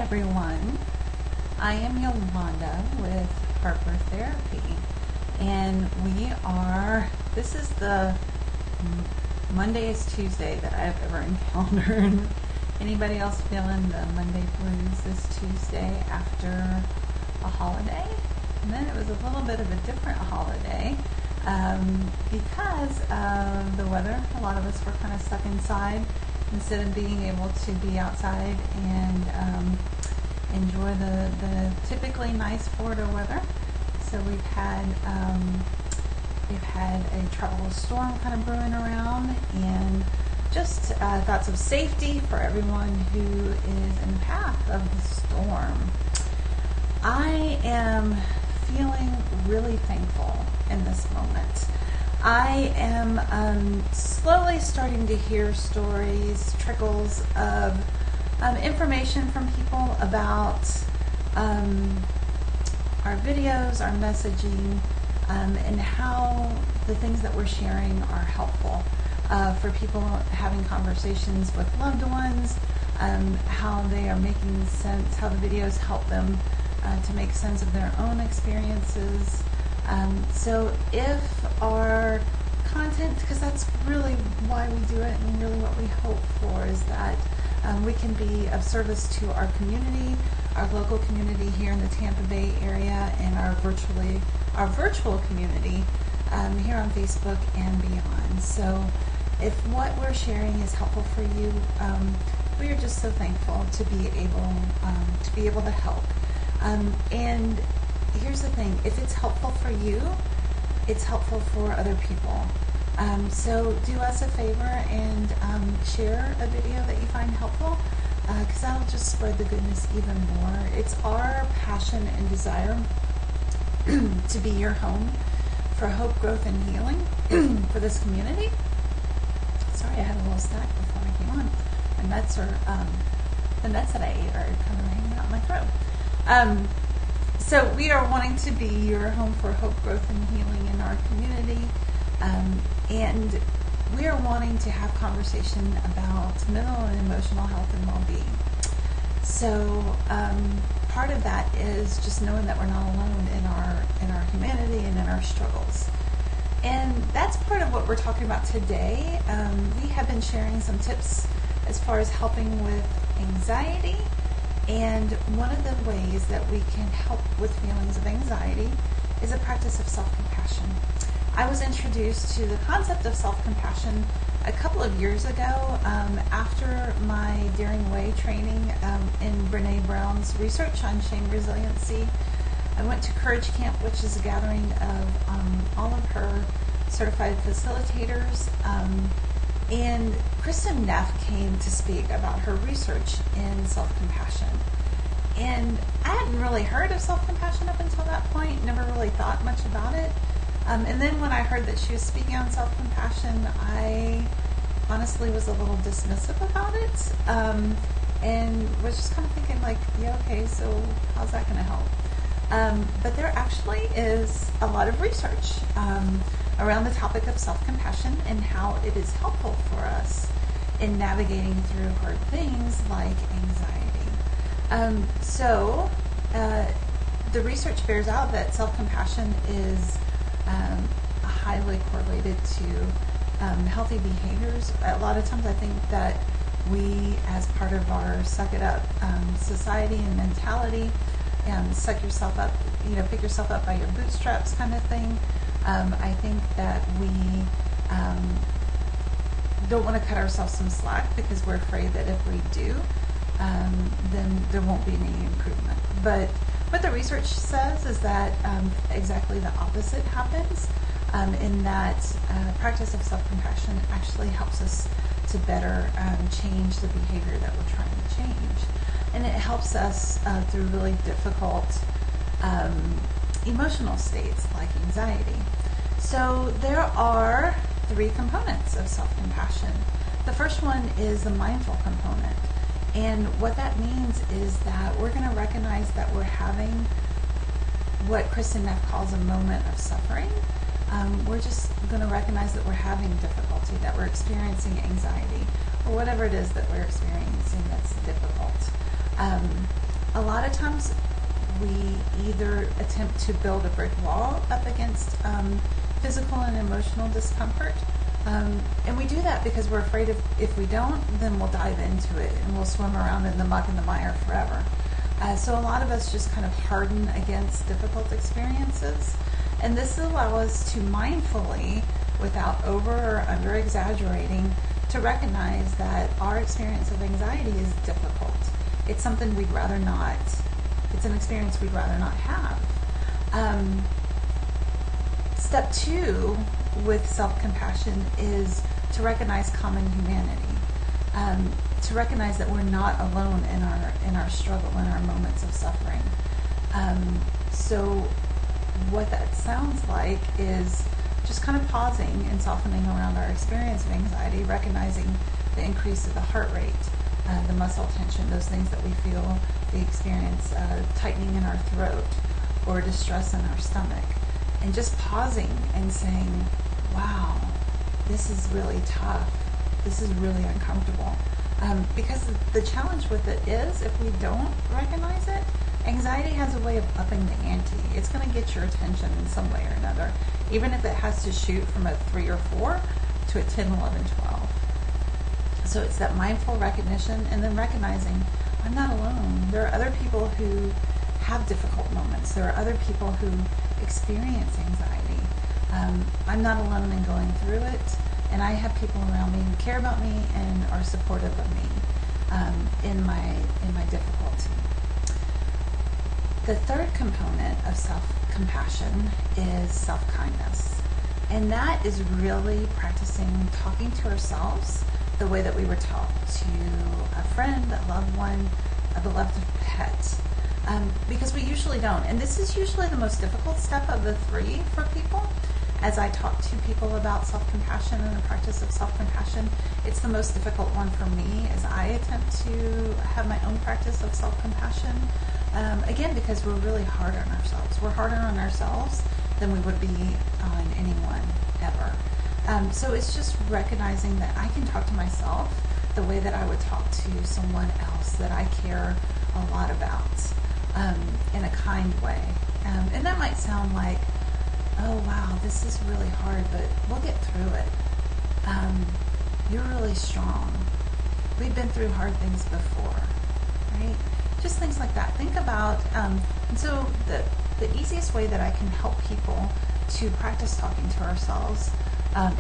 everyone. I am Yolanda with Harper Therapy, and this is the Monday is Tuesday that I've ever encountered. Anybody else feeling the Monday blues this Tuesday after a holiday? And then it was a little bit of a different holiday because of the weather. A lot of us were kind of stuck inside instead of being able to be outside and enjoy the typically nice Florida weather. So we've had a tropical storm kind of brewing around, and just thoughts of safety for everyone who is in the path of the storm. I am feeling really thankful in this moment. I am slowly starting to hear stories, trickles of information from people about our videos, our messaging, and how the things that we're sharing are helpful for people having conversations with loved ones, how they are making sense, how the videos help them to make sense of their own experiences. So if our content, because that's really why we do it and really what we hope for, is that we can be of service to our community, our local community here in the Tampa Bay area, and our virtual community here on Facebook and beyond. So if what we're sharing is helpful for you, we are just so thankful to be able to help. And here's the thing, if it's helpful for you, it's helpful for other people. So do us a favor and share a video that you find helpful, because that'll just spread the goodness even more. It's our passion and desire to be your home for hope, growth, and healing for this community. Sorry, I had a little snack before I came on. The nuts that I ate are kind of hanging out in my throat. So we are wanting to be your home for hope, growth, and healing in our community. And we are wanting to have conversation about mental and emotional health and well-being. So part of that is just knowing that we're not alone in our humanity and in our struggles. And that's part of what we're talking about today. We have been sharing some tips as far as helping with anxiety. And one of the ways that we can help with feelings of anxiety is a practice of self-compassion. I was introduced to the concept of self-compassion a couple of years ago after my Daring Way training in Brene Brown's research on shame resiliency. I went to Courage Camp, which is a gathering of all of her certified facilitators. And Kristen Neff came to speak about her research in self-compassion. And I hadn't really heard of self-compassion up until that point, never really thought much about it. And then when I heard that she was speaking on self-compassion, I honestly was a little dismissive about it, and was just kind of thinking like, yeah, okay, so how's that going to help? But there actually is a lot of research around the topic of self-compassion and how it is helpful for us in navigating through hard things like anxiety. So the research bears out that self-compassion is highly correlated to healthy behaviors. A lot of times I think that we, as part of our suck it up society and mentality, suck yourself up, pick yourself up by your bootstraps kind of thing. I think that we don't want to cut ourselves some slack because we're afraid that if we do, then there won't be any improvement. But what the research says is that exactly the opposite happens, in that practice of self-compassion actually helps us to better change the behavior that we're trying to change. And it helps us through really difficult emotional states like anxiety. So there are 3 components of self-compassion. The first one is the mindful component. And what that means is that we're going to recognize that we're having what Kristen Neff calls a moment of suffering. We're just going to recognize that we're having difficulty, that we're experiencing anxiety, or whatever it is that we're experiencing that's difficult. A lot of times we either attempt to build a brick wall up against physical and emotional discomfort. And we do that because we're afraid if we don't, then we'll dive into it and we'll swim around in the muck and the mire forever. So a lot of us just kind of harden against difficult experiences. And this allows us to mindfully, without over or under exaggerating, to recognize that our experience of anxiety is difficult. It's something we'd rather not, it's an experience we'd rather not have. Step 2 with self-compassion is to recognize common humanity. To recognize that we're not alone in our struggle, in our moments of suffering. So what that sounds like is just kind of pausing and softening around our experience of anxiety, recognizing the increase of the heart rate, the muscle tension, those things that we feel, the experience tightening in our throat or distress in our stomach, and just pausing and saying, wow, this is really tough. This is really uncomfortable. Because the challenge with it is, if we don't recognize it, anxiety has a way of upping the ante. It's going to get your attention in some way or another, even if it has to shoot from a 3 or 4 to a 10, 11, 12. So it's that mindful recognition and then recognizing I'm not alone. There are other people who have difficult moments. There are other people who experience anxiety. I'm not alone in going through it. And I have people around me who care about me and are supportive of me in my difficulty. The third component of self-compassion is self-kindness. And that is really practicing talking to ourselves the way that we were taught to a friend, a loved one, a beloved pet. Because we usually don't. And this is usually the most difficult step of the 3 for people. As I talk to people about self-compassion and the practice of self-compassion, it's the most difficult one for me as I attempt to have my own practice of self-compassion. Again, because we're really hard on ourselves. We're harder on ourselves than we would be on anyone ever. So it's just recognizing that I can talk to myself the way that I would talk to someone else that I care a lot about in a kind way. And that might sound like, oh wow, this is really hard, but we'll get through it. You're really strong. We've been through hard things before, right? Just things like that. Think about, and so the easiest way that I can help people to practice talking to ourselves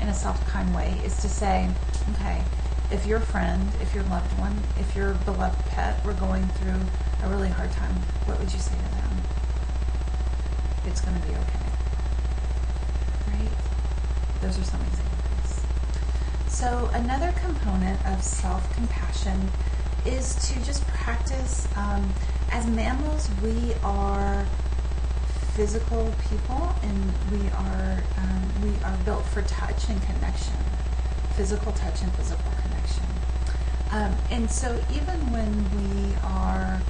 in a self-kind way is to say, okay, if your friend, if your loved one, if your beloved pet were going through a really hard time, what would you say to them? It's going to be okay. Those are some examples. So another component of self-compassion is to just practice. As mammals, we are physical people, and we are built for touch and connection, physical touch and physical connection. And so even when we are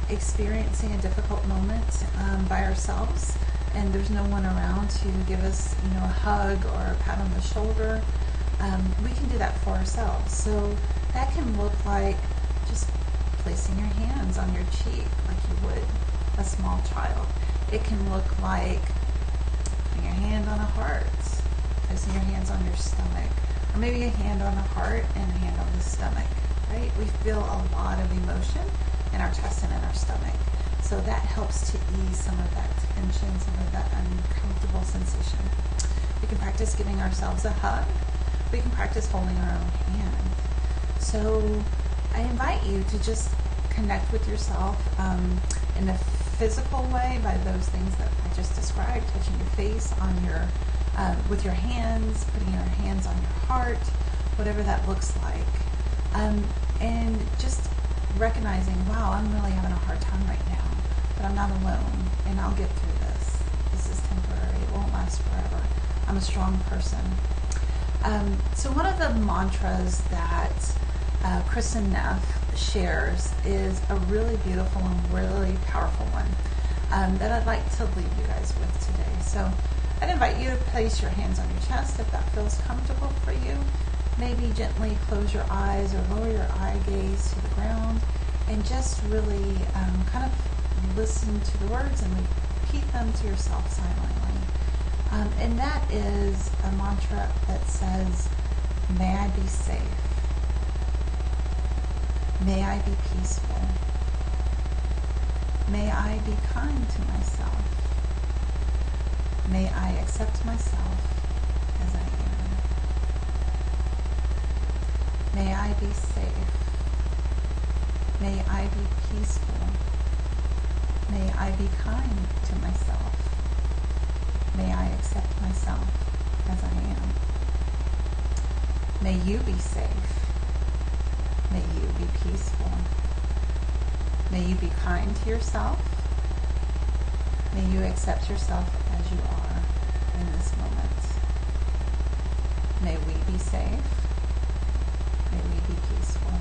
experiencing a difficult moment by ourselves, and there's no one around to give us, a hug or a pat on the shoulder, we can do that for ourselves. So that can look like just placing your hands on your cheek like you would a small child. It can look like putting your hand on a heart, placing your hands on your stomach, or maybe a hand on a heart and a hand on the stomach, right? We feel a lot of emotion in our chest and in our stomach. So that helps to ease some of that tension, some of that uncomfortable sensation. We can practice giving ourselves a hug. We can practice holding our own hand. So I invite you to just connect with yourself in a physical way by those things that I just described, touching your face on your, with your hands, putting your hands on your heart, whatever that looks like. And just recognizing, wow, I'm really having a hard time right now. But I'm not alone, and I'll get through this. This is temporary. It won't last forever. I'm a strong person. So one of the mantras that Kristen Neff shares is a really beautiful and really powerful one that I'd like to leave you guys with today. So I'd invite you to place your hands on your chest if that feels comfortable for you. Maybe gently close your eyes or lower your eye gaze to the ground and just really kind of listen to the words and repeat them to yourself silently. And that is a mantra that says, may I be safe. May I be peaceful. May I be kind to myself. May I accept myself as I am. May I be safe. May I be peaceful. May I be kind to myself. May I accept myself as I am. May you be safe. May you be peaceful. May you be kind to yourself. May you accept yourself as you are in this moment. May we be safe. May we be peaceful.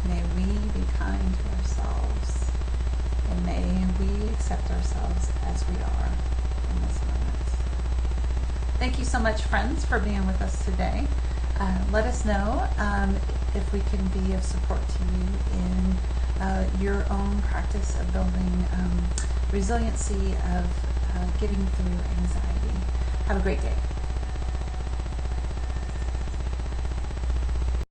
May we be kind to ourselves. And may we accept ourselves as we are in this moment. Thank you so much, friends, for being with us today. Let us know if we can be of support to you in your own practice of building resiliency, of getting through anxiety. Have a great day.